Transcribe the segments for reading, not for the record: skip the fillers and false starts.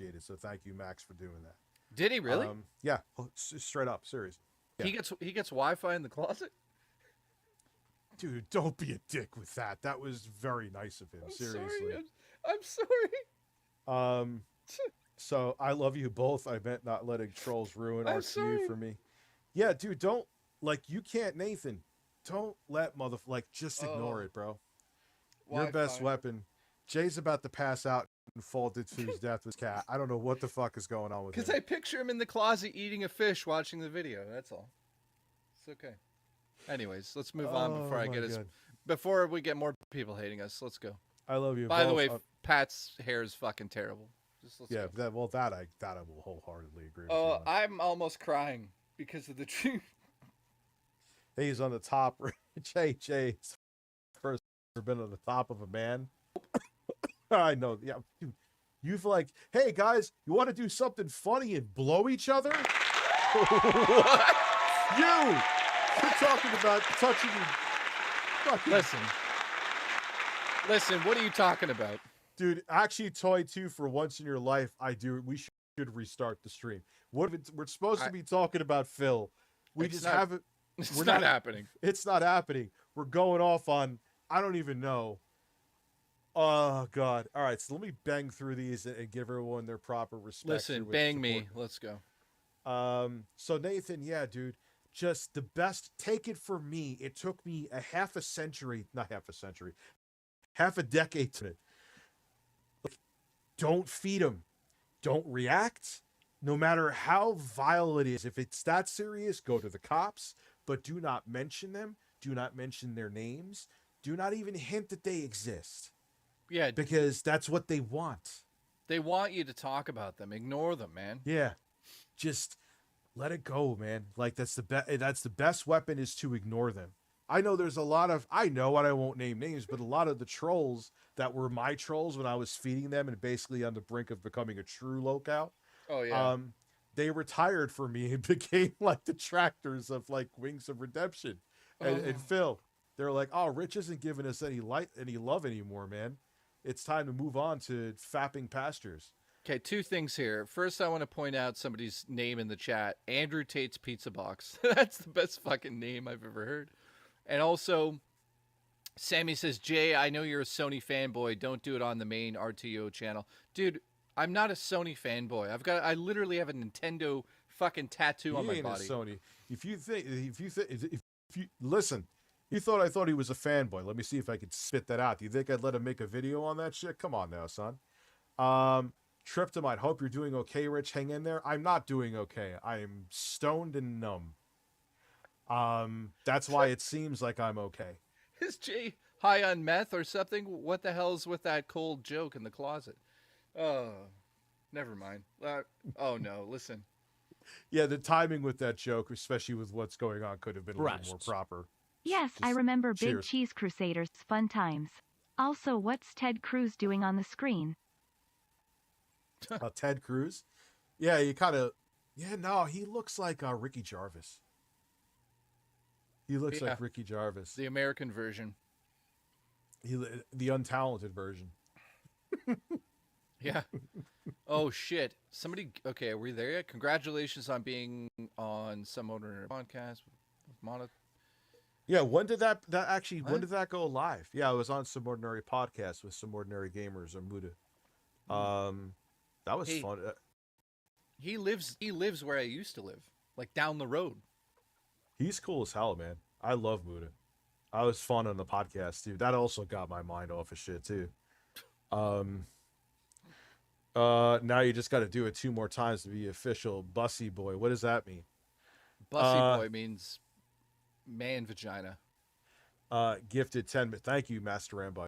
appreciate it. So thank you, Max, for doing that. Did he really? Yeah, straight up, serious. Yeah. He gets Wi-Fi in the closet. Dude, don't be a dick with that. That was very nice of him. I'm Seriously. sorry. I'm sorry. Um, so I love you both. I meant not letting trolls ruin I'm RTU sorry. for me. Yeah, dude, don't you can't, Nathan. Don't let just ignore Oh, it, bro. Your best Wi-Fi. weapon. Jay's about to pass out and fall to his death with cat. I don't know what the fuck is going on with Because him. I picture him in the closet eating a fish, watching the video. That's all. It's okay. Anyways, let's move on Oh my god. before we get more people hating us. Let's go. I love you By the both. way, Pat's hair is fucking terrible. Just let's Yeah, go. that I will wholeheartly agree with you Oh, on. I'm almost crying because of the truth. He's on the top. JJ's first ever been on the top of a man. I know. Yeah, dude, you've hey guys, you want to do something funny and blow each other? What? You're talking about touching your fucking Listen. What are you talking about? dude. Actually, Toy 2, for once in your life, we should restart the stream. What if we're supposed to be talking about Phil? We just haven't. It's We're not happening. It's not happening. We're going off on I don't even know. Oh god. All right, so let me bang through these and give everyone their proper respect. Listen, bang me. Let's go. So Nathan, yeah, dude, just the best. Take it from me. It took me half a decade to it. Don't feed them. Don't react. No matter how vile it is, if it's that serious, go to the cops. But do not mention them. Do not mention their names. Do not even hint that they exist. Yeah, because that's what they want. They want you to talk about them. Ignore them, man. Yeah, just let it go, man. That's the best weapon is to ignore them. I know there's a lot of I won't name names, but a lot of the trolls that were my trolls when I was feeding them and basically on the brink of becoming a true lookout. Oh yeah. They retired from me and became like detractors of Wings of Redemption and Phil. They're like, oh, Rich isn't giving us any love anymore, man. It's time to move on to fapping pastures. Okay, two things here. First, I want to point out somebody's name in the chat. Andrew Tate's Pizza Box. That's the best fucking name I've ever heard. And also, Sammy says, Jay, I know you're a Sony fanboy. Don't do it on the main RTO channel. Dude, I'm not a Sony fanboy. I literally have a Nintendo fucking tattoo on my body. Sony. If you listen, you thought I thought he was a fanboy. Let me see if I could spit that out. Do you think I'd let him make a video on that shit? Come on now, son. Tryptomite, hope you're doing okay, Rich. Hang in there. I'm not doing okay. I am stoned and numb. That's why it seems like I'm okay. Is Jay high on meth or something? What the hell's with that cold joke in the closet? Oh, never mind. Oh no, listen. Yeah, the timing with that joke, especially with what's going on, could have been a little more proper. Yes, I remember Big Cheese Crusaders, fun times. Also, what's Ted Cruz doing on the screen? Ted Cruz? Yeah, he looks like Ricky Jarvis. He looks like Ricky Jarvis. The American version. The untalented version. Yeah. Oh shit. Somebody. Okay, are we there yet? Congratulations on being on Some Ordinary Podcast with Mono. Yeah, when did that go live? Yeah, I was on Some Ordinary Podcast with Some Ordinary Gamers or Muda. That was fun. He lives where I used to live, like down the road. He's cool as hell, man. I love Muda. I was fun on the podcast too. That also got my mind off of shit too. Now you just got to do it 2 more times to be official. Bussy boy, what does that mean? Bussy boy means man vagina. Gifted 10. Thank you, Master Rambo.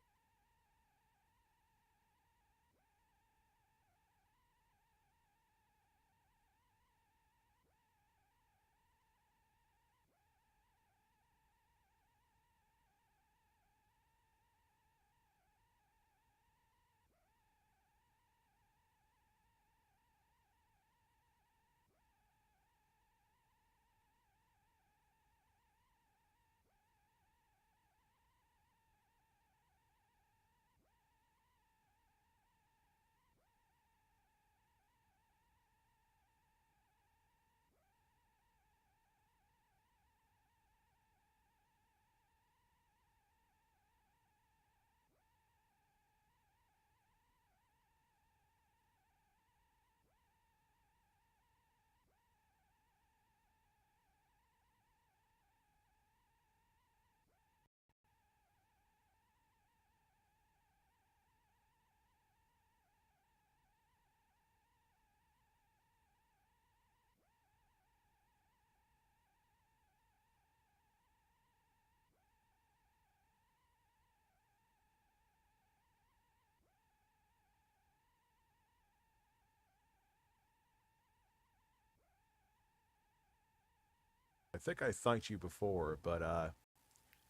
I think I thanked you before, but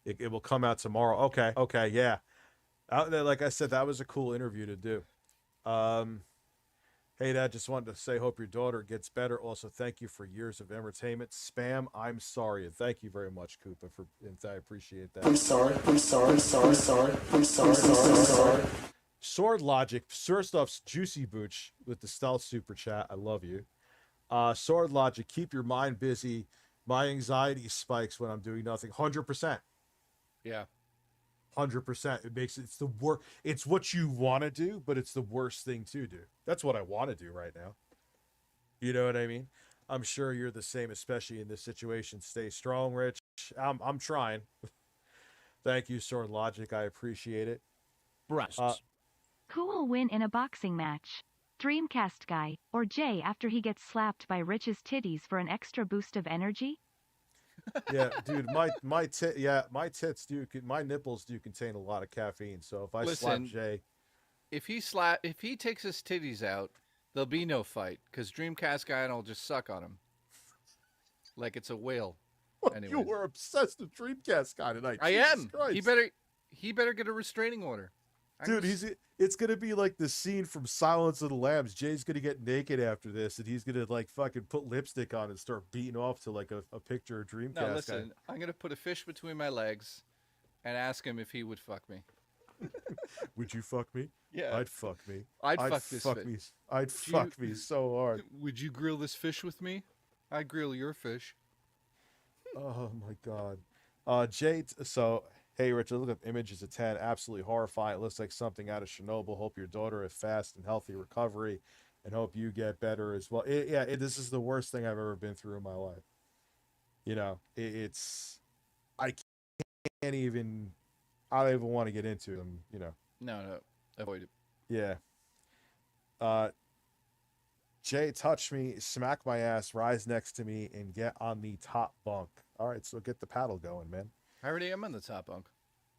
it will come out tomorrow. Okay, yeah. Out there, like I said, that was a cool interview to do. Um, Hey, Dad, just wanted to say, hope your daughter gets better. Also, thank you for years of entertainment. Spam, I'm sorry. And thank you very much, Koopa, and I appreciate that. I'm sorry. Sword Logic, first off, Juicy Booch with the stealth super chat. I love you. Sword Logic, keep your mind busy. My anxiety spikes when I'm doing nothing. 100%. Yeah. 100%. It's the worst. It's what you want to do, but it's the worst thing to do. That's what I want to do right now. You know what I mean? I'm sure you're the same, especially in this situation. Stay strong, Rich. I'm trying. Thank you, Sword Logic. I appreciate it. Breasts. Who will win in a boxing match? Dreamcast guy, or Jay after he gets slapped by Rich's titties for an extra boost of energy? Yeah, dude, my tits do, my nipples do contain a lot of caffeine. So if I slap Jay, if he takes his titties out, there'll be no fight because Dreamcast guy will just suck on him like it's a whale. Anyways. You were obsessed with Dreamcast guy tonight. I Jesus am. Christ. He better get a restraining order. Dude, it's gonna be like the scene from Silence of the Lambs. Jay's gonna get naked after this, and he's gonna like fucking put lipstick on and start beating off to like a picture of Dreamcast. No, listen, guy. I'm gonna put a fish between my legs, and ask him if he would fuck me. Would you fuck me? Yeah, I'd fuck me. I'd fuck this fuck fish. me. I'd fuck me so hard. Would you grill this fish with me? I'd grill your fish. Oh my god. Jay. So. Hey, Rich, I look up images of 10. Absolutely horrifying. It looks like something out of Chernobyl. Hope your daughter has fast and healthy recovery and hope you get better as well. This is the worst thing I've ever been through in my life. You know, I don't even want to get into them, you know. No, avoid it. Yeah. Jay, touch me, smack my ass, rise next to me, and get on the top bunk. All right, so get the paddle going, man. I already am on the top bunk.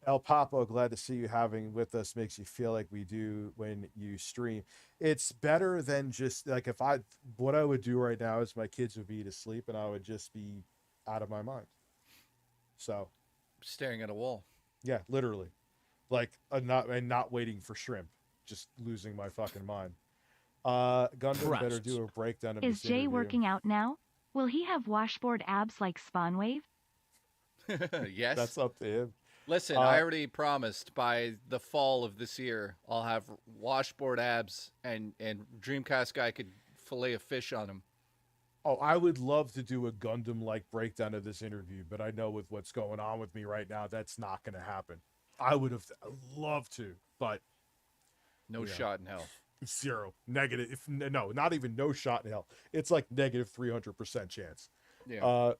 El Papo, glad to see you having with us. Makes you feel like we do when you stream. It's better than just like what I would do right now is my kids would be to sleep and I would just be out of my mind. So staring at a wall. Yeah, literally. Like not waiting for shrimp. Just losing my fucking mind. Gundam better do a breakdown of Is this Jay interview. working out now? Will he have washboard abs like Spawnwave? Yes. That's up to him. Listen, I already promised by the fall of this year I'll have washboard abs and Dreamcast guy could fillet a fish on him. Oh, I would love to do a Gundam-like breakdown of this interview, but I know with what's going on with me right now, that's not going to happen. I would have loved to, but no shot in hell. Zero. Negative. No, not even no shot in hell. It's like negative 300% chance. Yeah.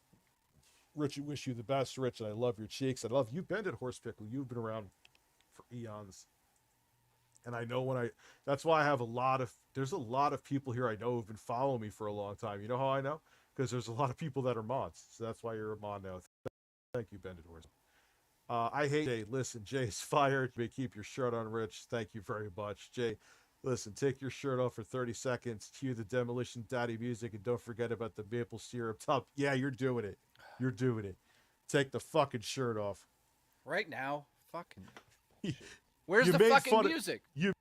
Rich, I wish you the best, Rich, and I love your cheeks. I love you. Been at Horse Pickle. You've been around for eons. And I know that's why I have there's a lot of people here I know who've been following me for a long time. You know how I know? Because there's a lot of people that are mods. So that's why you're a mod now. Thank you, Bended Horse. I hate Jay. Listen, Jay's fired. You may keep your shirt on, Rich. Thank you very much. Jay, listen, take your shirt off for 30 seconds. Cue the Demolition Daddy music, and don't forget about the maple syrup top. Yeah, you're doing it. You're doing it. Take the fucking shirt off. Right now? Fucking. Where's You the made fucking fun of- music? You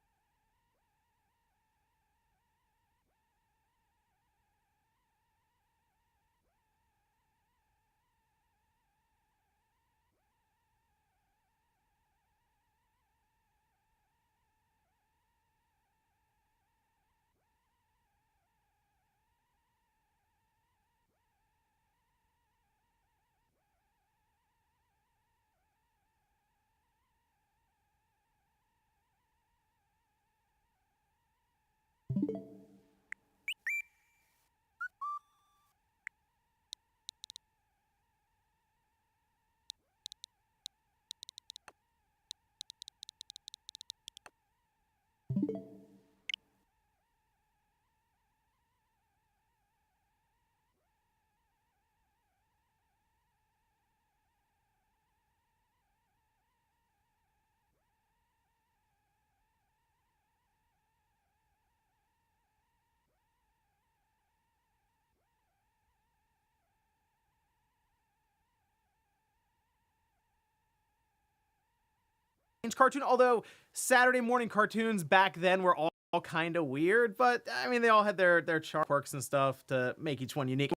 cartoon, although Saturday morning cartoons back then were all kind of weird, but I mean, they all had their charm, quirks and stuff to make each one unique.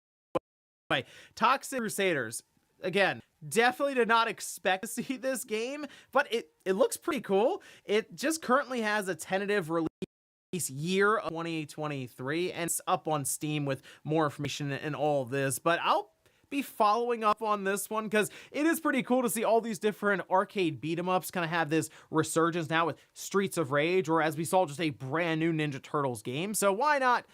Anyway, Toxic Crusaders, again, definitely did not expect to see this game, but it looks pretty cool. It just currently has a tentative release year of 2023, and it's up on Steam with more information and all of this, but I'll be following up on this one because it is pretty cool to see all these different arcade beat 'em ups kind of have this resurgence now with Streets of Rage, or as we saw, just a brand new Ninja Turtles game. So why not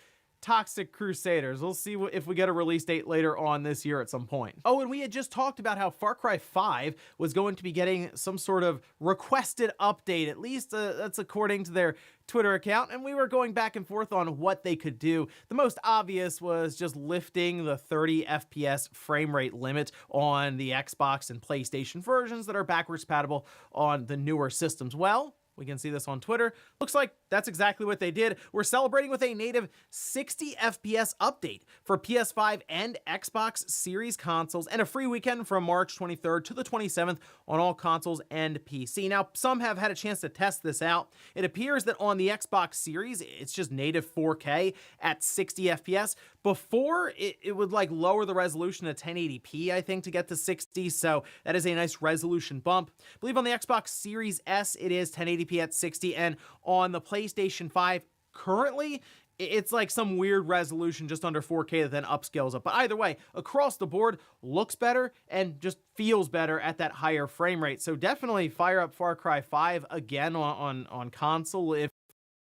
Toxic Crusaders? We'll see if we get a release date later on this year at some point. Oh, and we had just talked about how Far Cry 5 was going to be getting some sort of requested update, at least that's according to their Twitter account, and we were going back and forth on what they could do. The most obvious was just lifting the 30 FPS frame rate limit on the Xbox and PlayStation versions that are backwards compatible on the newer systems. Well, we can see this on Twitter. Looks like that's exactly what they did. We're celebrating with a native 60 FPS update for PS5 and Xbox Series consoles, and a free weekend from March 23rd to the 27th on all consoles and PC. Now, some have had a chance to test this out. It appears that on the Xbox Series, it's just native 4K at 60 FPS. Before, it would like lower the resolution to 1080p, I think, to get to 60, so that is a nice resolution bump. I believe on the Xbox Series S, it is 1080p at 60, and on the PlayStation 5, currently, it's like some weird resolution just under 4K that then upscales up. But either way, across the board, looks better and just feels better at that higher frame rate. So definitely fire up Far Cry 5 again on console if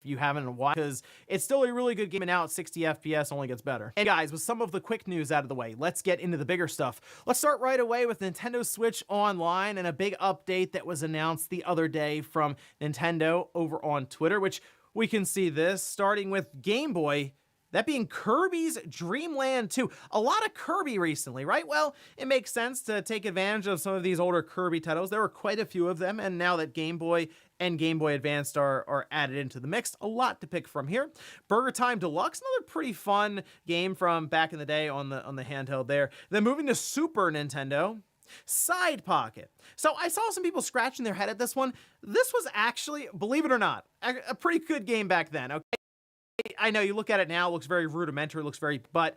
you haven't in a while, because it's still a really good game, and now at 60 FPS only gets better. And guys, with some of the quick news out of the way, let's get into the bigger stuff. Let's start right away with Nintendo Switch Online and a big update that was announced the other day from Nintendo over on Twitter, which we can see this, starting with Game Boy, that being Kirby's Dream Land 2. A lot of Kirby recently, right? Well, it makes sense to take advantage of some of these older Kirby titles. There were quite a few of them, and now that Game Boy and Game Boy Advanced are added into the mix, a lot to pick from here. Burger Time Deluxe, another pretty fun game from back in the day on the handheld there. Then moving to Super Nintendo, Side Pocket. So I saw some people scratching their head at this one. This was actually, believe it or not, a pretty good game back then, okay? I know you look at it now, it looks very rudimentary, looks very, but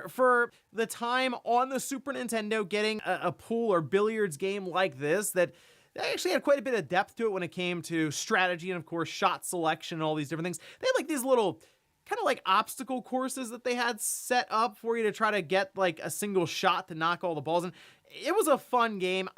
for the time on the Super Nintendo, getting a pool or billiards game like this that actually had quite a bit of depth to it when it came to strategy and, of course, shot selection and all these different things. They had like these little kind of like obstacle courses that they had set up for you to try to get like a single shot to knock all the balls in. It was a fun game.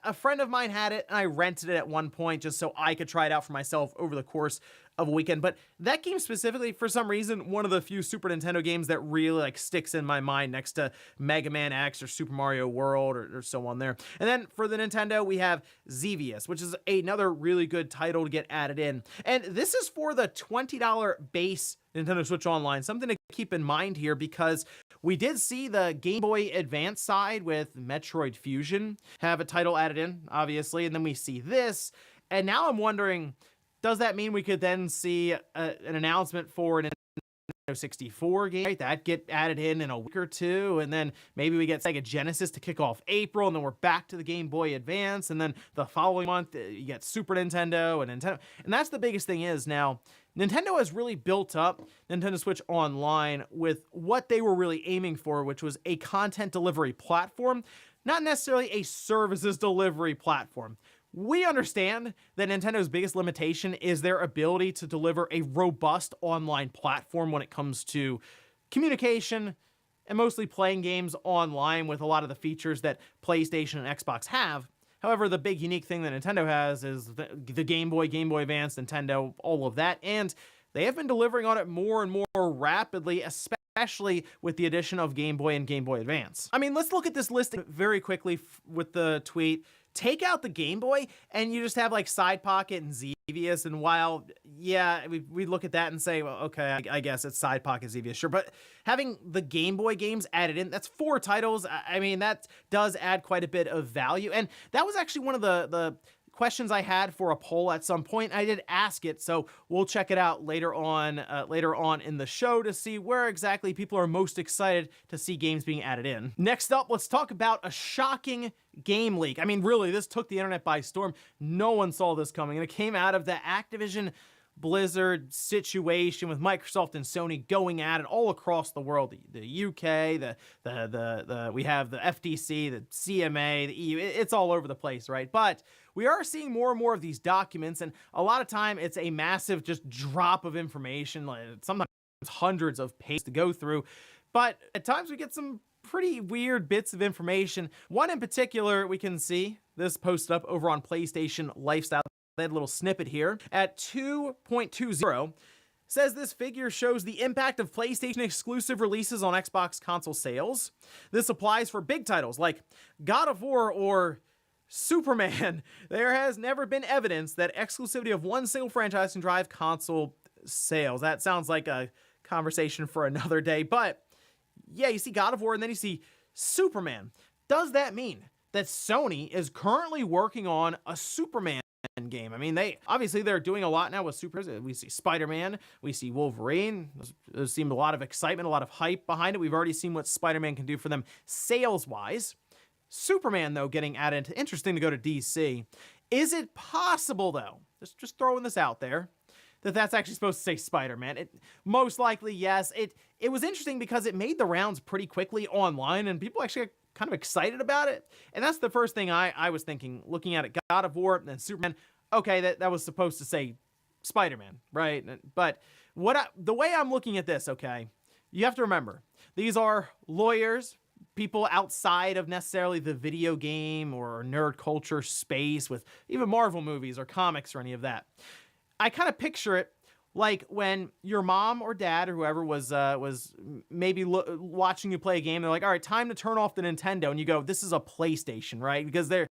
A friend of mine had it, and I rented it at one point just so I could try it out for myself over the course of a weekend. But that game specifically, for some reason, one of the few Super Nintendo games that really like sticks in my mind next to Mega Man X or Super Mario World or so on there. And then for the Nintendo, we have Xevious, which is another really good title to get added in. And this is for the $20 base Nintendo Switch Online. Something to keep in mind here, because we did see the Game Boy Advance side with Metroid Fusion have a title added in, obviously, and then we see this, and now I'm wondering, does that mean we could then see an announcement for an Nintendo 64 game, right? That get added in a week or two, and then maybe we get Sega Genesis to kick off April, and then we're back to the Game Boy Advance, and then the following month you get Super Nintendo and Nintendo, and that's the biggest thing is now, Nintendo has really built up Nintendo Switch Online with what they were really aiming for, which was a content delivery platform, not necessarily a services delivery platform. We understand that Nintendo's biggest limitation is their ability to deliver a robust online platform when it comes to communication and mostly playing games online with a lot of the features that PlayStation and Xbox have. However, the big unique thing that Nintendo has is the Game Boy, Game Boy Advance, Nintendo, all of that, and they have been delivering on it more and more rapidly, especially with the addition of Game Boy and Game Boy Advance. I mean, let's look at this list very quickly with the tweet. Take out the Game Boy, and you just have like Side Pocket and Xevious, and while, yeah, we look at that and say, well, okay, I guess it's Side Pocket, Xevious, sure, but having the Game Boy games added in, that's 4 titles. I mean, that does add quite a bit of value, and that was actually one of the questions I had for a poll at some point. I did ask it, so we'll check it out later on in the show to see where exactly people are most excited to see games being added in. Next up, let's talk about a shocking game leak. I mean, really, this took the internet by storm. No one saw this coming, and it came out of the Activision Blizzard situation with Microsoft and Sony going at it all across the world. The UK, we have the FTC, the CMA, the EU. It's all over the place, right? But we are seeing more and more of these documents, and a lot of time it's a massive just drop of information, like sometimes hundreds of pages to go through. But at times we get some pretty weird bits of information. One in particular we can see, this posted up over on PlayStation Lifestyle. They had a little snippet here at 2.20. Says this figure shows the impact of PlayStation exclusive releases on Xbox console sales. This applies for big titles like God of War or Superman. There has never been evidence that exclusivity of one single franchise can drive console sales. That sounds like a conversation for another day, but yeah, you see God of War and then you see Superman. Does that mean that Sony is currently working on a Superman game? I mean, they're doing a lot now with Superman. We see Spider-Man, we see Wolverine. There seemed a lot of excitement, a lot of hype behind it. We've already seen what Spider-Man can do for them sales-wise. Superman, though, getting added. Interesting to go to DC. Is it possible, though, just throwing this out there, that that's actually supposed to say Spider-Man? Most likely, yes. It was interesting because it made the rounds pretty quickly online, and people actually got kind of excited about it. And that's the first thing I was thinking, looking at it. God of War and then Superman. Okay, that was supposed to say Spider-Man, right? But the way I'm looking at this, okay, you have to remember, these are lawyers, people outside of necessarily the video game or nerd culture space with even Marvel movies or comics or any of that. I kind of picture it like when your mom or dad or whoever was maybe watching you play a game. They're like, all right, time to turn off the Nintendo. And you go, this is a PlayStation, right? Because they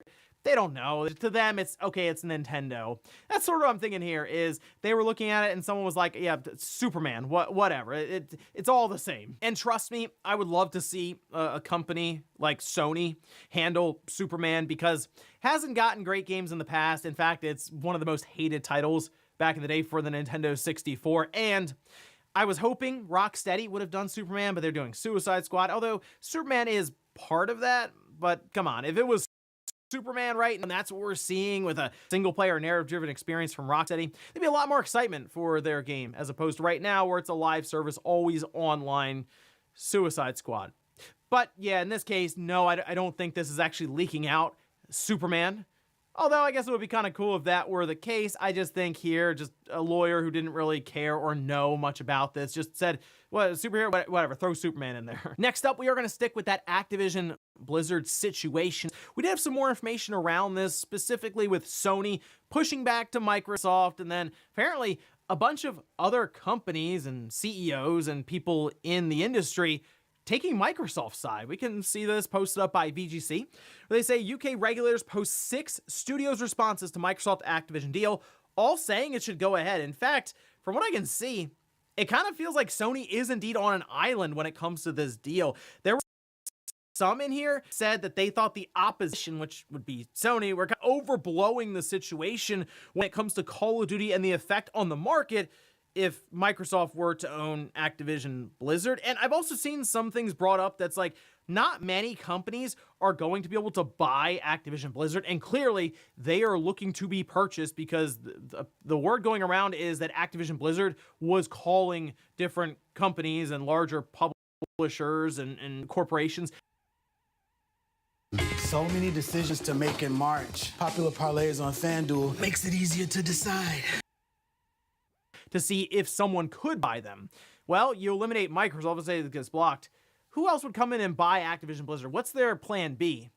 don't know. To them, it's okay, it's Nintendo. That's sort of what I'm thinking here is they were looking at it and someone was like, yeah, Superman, whatever. It's all the same. And trust me, I would love to see a company like Sony handle Superman because it hasn't gotten great games in the past. In fact, it's one of the most hated titles back in the day for the Nintendo 64. And I was hoping Rocksteady would have done Superman, but they're doing Suicide Squad. Although Superman is part of that, but come on, if it was Superman, right, and that's what we're seeing with a single-player narrative-driven experience from Rocksteady, there'd be a lot more excitement for their game, as opposed to right now where it's a live service, always online Suicide Squad. But yeah, in this case, no, I don't think this is actually leaking out Superman. Although I guess it would be kind of cool if that were the case. I just think here, just a lawyer who didn't really care or know much about this just said, well, superhero, whatever, throw Superman in there. Next up, we are going to stick with that Activision Blizzard situation. We did have some more information around this, specifically with Sony pushing back to Microsoft, and then apparently a bunch of other companies and CEOs and people in the industry taking Microsoft's side. We can see this posted up by VGC, where they say UK regulators post 6 studios' responses to Microsoft Activision deal, all saying it should go ahead. In fact, from what I can see, it kind of feels like Sony is indeed on an island when it comes to this deal. There were some in here said that they thought the opposition, which would be Sony, were overblowing the situation when it comes to Call of Duty and the effect on the market if Microsoft were to own Activision Blizzard. And I've also seen some things brought up that's like, not many companies are going to be able to buy Activision Blizzard, and clearly they are looking to be purchased because the word going around is that Activision Blizzard was calling different companies and larger publishers and corporations. So many decisions to make in March. Popular parlays on FanDuel makes it easier to decide. To see if someone could buy them. Well, you eliminate Microsoft and say it gets blocked. Who else would come in and buy Activision Blizzard? What's their plan B?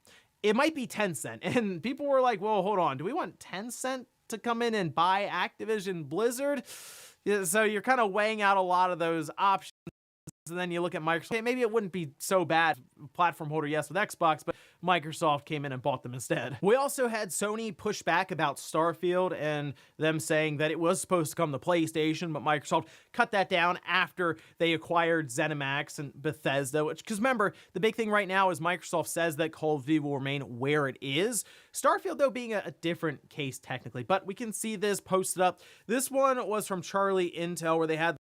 It might be Tencent. And people were like, well, hold on. Do we want Tencent to come in and buy Activision Blizzard? Yeah, so you're kind of weighing out a lot of those options. And then you look at Microsoft, hey, maybe it wouldn't be so bad. Platform holder, yes, with Xbox, but Microsoft came in and bought them instead. We also had Sony push back about Starfield and them saying that it was supposed to come to PlayStation, but Microsoft cut that down after they acquired ZeniMax and Bethesda, because remember, the big thing right now is Microsoft says that Call of Duty will remain where it is. Starfield, though, being a different case technically, but we can see this posted up. This one was from Charlie Intel, where they had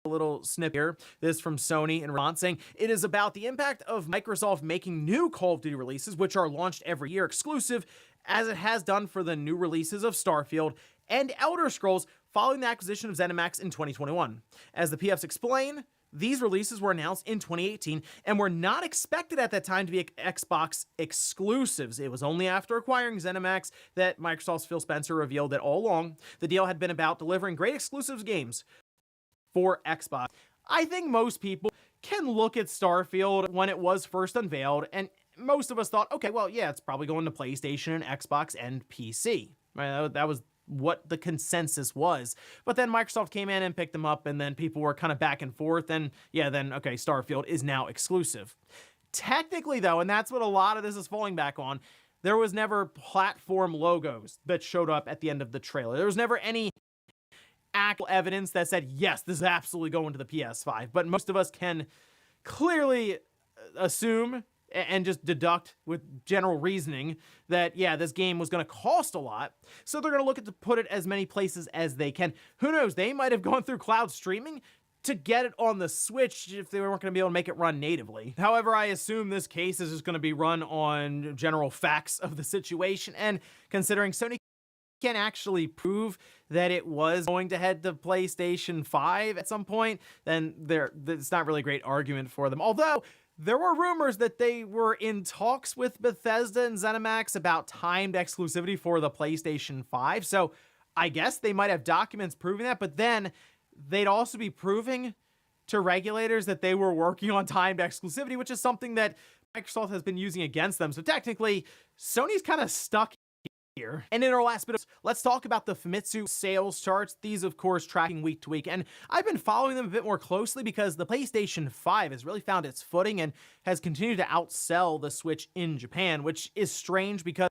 little snip here. This from Sony and response saying it is about the impact of Microsoft making new Call of Duty releases, which are launched every year exclusive, as it has done for the new releases of Starfield and Elder Scrolls following the acquisition of ZeniMax in 2021. As the PFs explain, these releases were announced in 2018 and were not expected at that time to be Xbox exclusives. It was only after acquiring ZeniMax that Microsoft's Phil Spencer revealed that all along the deal had been about delivering great exclusives games for Xbox. I think most people can look at Starfield when it was first unveiled, and most of us thought, okay, well, yeah, it's probably going to PlayStation and Xbox and PC. Right? That was what the consensus was. But then Microsoft came in and picked them up, and then people were kind of back and forth, and yeah, then, okay, Starfield is now exclusive. Technically, though, and that's what a lot of this is falling back on, there was never platform logos that showed up at the end of the trailer. There was never any actual evidence that said, yes, this is absolutely going to the PS5. But most of us can clearly assume and just deduct with general reasoning that, yeah, this game was going to cost a lot. So they're going to look at to put it as many places as they can. Who knows? They might have gone through cloud streaming to get it on the Switch if they weren't going to be able to make it run natively. However, I assume this case is just going to be run on general facts of the situation. And considering Sony can actually prove that it was going to head to PlayStation 5 at some point, then it's not really a great argument for them. Although there were rumors that they were in talks with Bethesda and ZeniMax about timed exclusivity for the PlayStation 5. So I guess they might have documents proving that, but then they'd also be proving to regulators that they were working on timed exclusivity, which is something that Microsoft has been using against them. So technically, Sony's kind of stuck here. And in our last bit, let's talk about the Famitsu sales charts. These, of course, tracking week to week. And I've been following them a bit more closely because the PlayStation 5 has really found its footing and has continued to outsell the Switch in Japan, which is strange because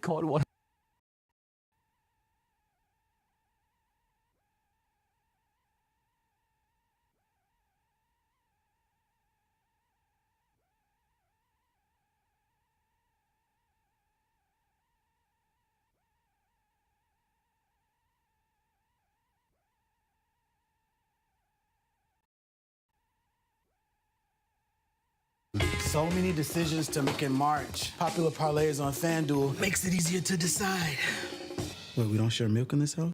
God, what? So many decisions to make in March. Popular parlays on FanDuel makes it easier to decide. Wait, we don't share milk in this house?